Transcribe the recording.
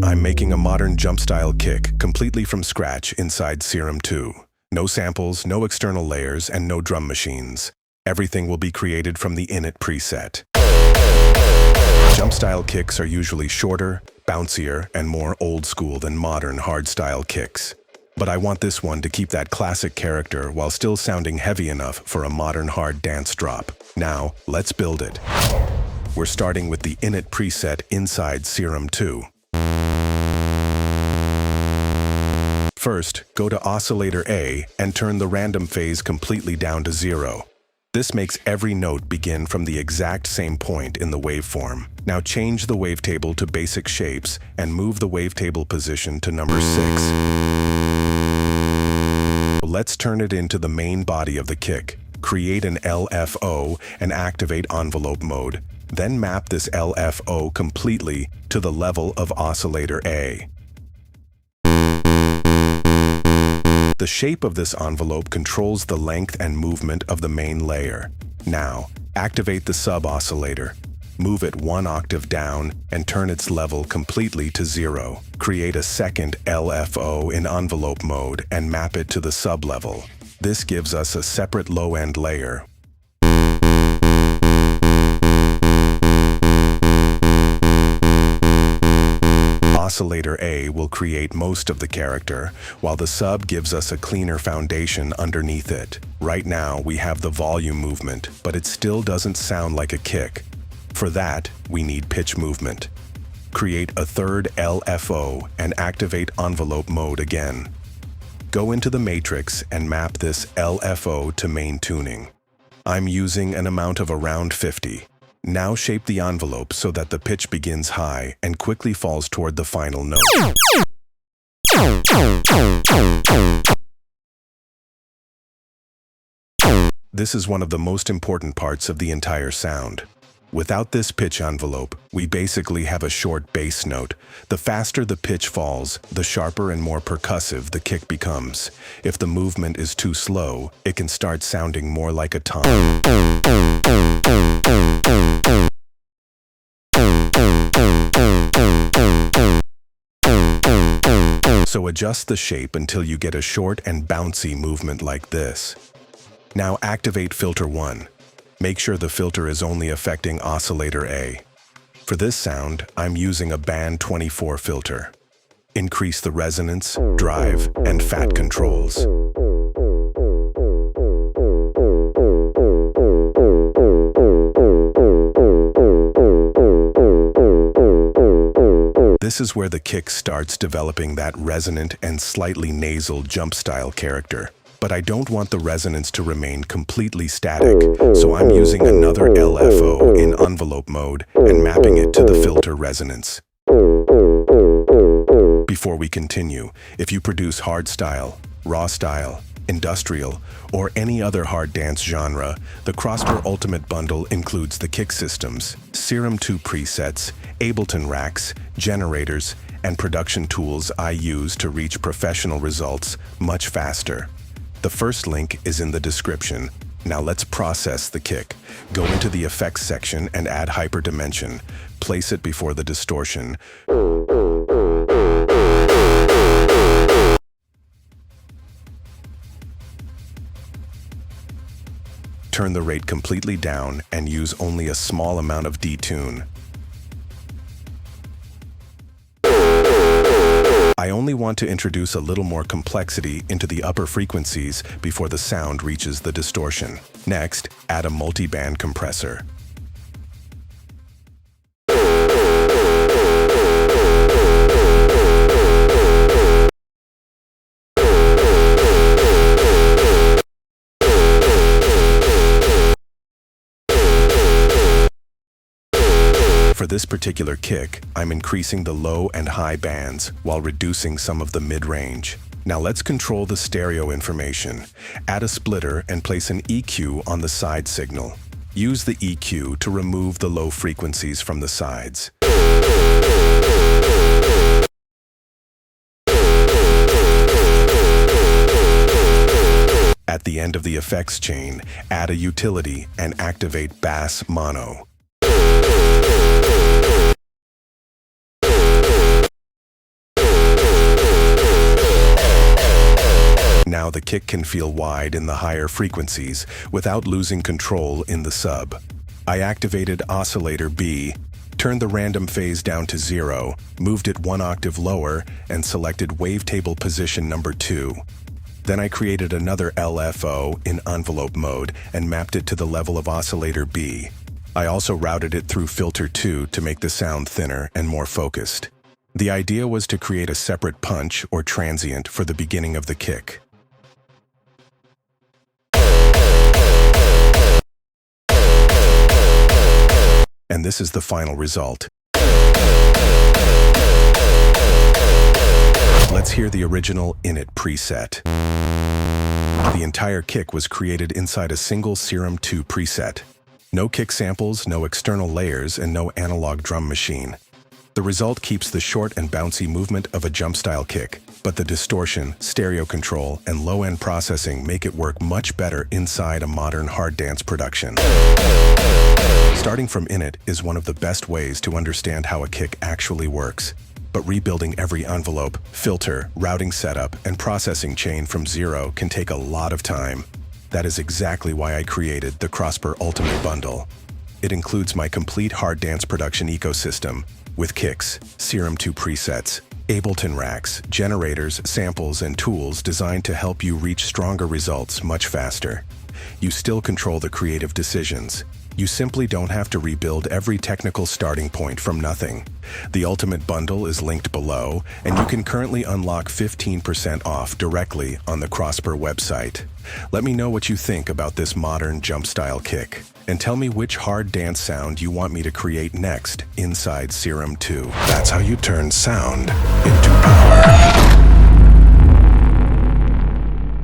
I'm making a modern jump-style kick completely from scratch inside Serum 2. No samples, no external layers, and no drum machines. Everything will be created from the Init preset. Jump-style kicks are usually shorter, bouncier, and more old-school than modern hard-style kicks. But I want this one to keep that classic character while still sounding heavy enough for a modern hard dance drop. Now, let's build it. We're starting with the Init preset inside Serum 2. First, go to Oscillator A and turn the random phase completely down to 0. This makes every note begin from the exact same point in the waveform. Now change the wavetable to basic shapes and move the wavetable position to number 6. Let's turn it into the main body of the kick. Create an LFO and activate envelope mode. Then map this LFO completely to the level of Oscillator A. The shape of this envelope controls the length and movement of the main layer. Now, activate the sub-oscillator. Move it 1 octave down and turn its level completely to 0. Create a second LFO in envelope mode and map it to the sub-level. This gives us a separate low-end layer. Oscillator A will create most of the character, while the sub gives us a cleaner foundation underneath it. Right now, we have the volume movement, but it still doesn't sound like a kick. For that, we need pitch movement. Create a third LFO and activate envelope mode again. Go into the matrix and map this LFO to main tuning. I'm using an amount of around 50. Now shape the envelope so that the pitch begins high and quickly falls toward the final note. This is one of the most important parts of the entire sound. Without this pitch envelope, we basically have a short bass note. The faster the pitch falls, the sharper and more percussive the kick becomes. If the movement is too slow, it can start sounding more like a tom. So adjust the shape until you get a short and bouncy movement like this. Now activate filter 1. Make sure the filter is only affecting Oscillator A. For this sound, I'm using a band 24 filter. Increase the resonance, drive, and fat controls. This is where the kick starts developing that resonant and slightly nasal jump-style character. But I don't want the resonance to remain completely static, so I'm using another LFO in envelope mode and mapping it to the filter resonance. Before we continue, if you produce hardstyle, raw style, industrial, or any other hard dance genre, the Krosper Ultimate Bundle includes the kick systems, Serum 2 presets, Ableton racks, generators, and production tools I use to reach professional results much faster. The first link is in the description. Now let's process the kick. Go into the effects section and add hyperdimension. Place it before the distortion. Turn the rate completely down and use only a small amount of detune. I only want to introduce a little more complexity into the upper frequencies before the sound reaches the distortion. Next, add a multiband compressor. For this particular kick, I'm increasing the low and high bands while reducing some of the mid-range. Now let's control the stereo information. Add a splitter and place an EQ on the side signal. Use the EQ to remove the low frequencies from the sides. At the end of the effects chain, add a utility and activate bass mono. Now the kick can feel wide in the higher frequencies without losing control in the sub. I activated Oscillator B, turned the random phase down to 0, moved it 1 octave lower, and selected wavetable position number 2. Then I created another LFO in envelope mode and mapped it to the level of Oscillator B. I also routed it through filter 2 to make the sound thinner and more focused. The idea was to create a separate punch or transient for the beginning of the kick. And this is the final result. Let's hear the original Init preset. The entire kick was created inside a single Serum 2 preset. No kick samples, no external layers, and no analog drum machine. The result keeps the short and bouncy movement of a Jumpstyle kick, but the distortion, stereo control, and low-end processing make it work much better inside a modern hard dance production. Starting from Init is one of the best ways to understand how a kick actually works, but rebuilding every envelope, filter, routing setup, and processing chain from zero can take a lot of time. That is exactly why I created the Krosper Ultimate Bundle. It includes my complete hard dance production ecosystem, with kicks, Serum 2 presets, Ableton racks, generators, samples, and tools designed to help you reach stronger results much faster. You still control the creative decisions. You simply don't have to rebuild every technical starting point from nothing. The Ultimate Bundle is linked below, and you can currently unlock 15% off directly on the Krosper website. Let me know what you think about this modern Jumpstyle kick, and tell me which hard dance sound you want me to create next inside Serum 2. That's how you turn sound into power.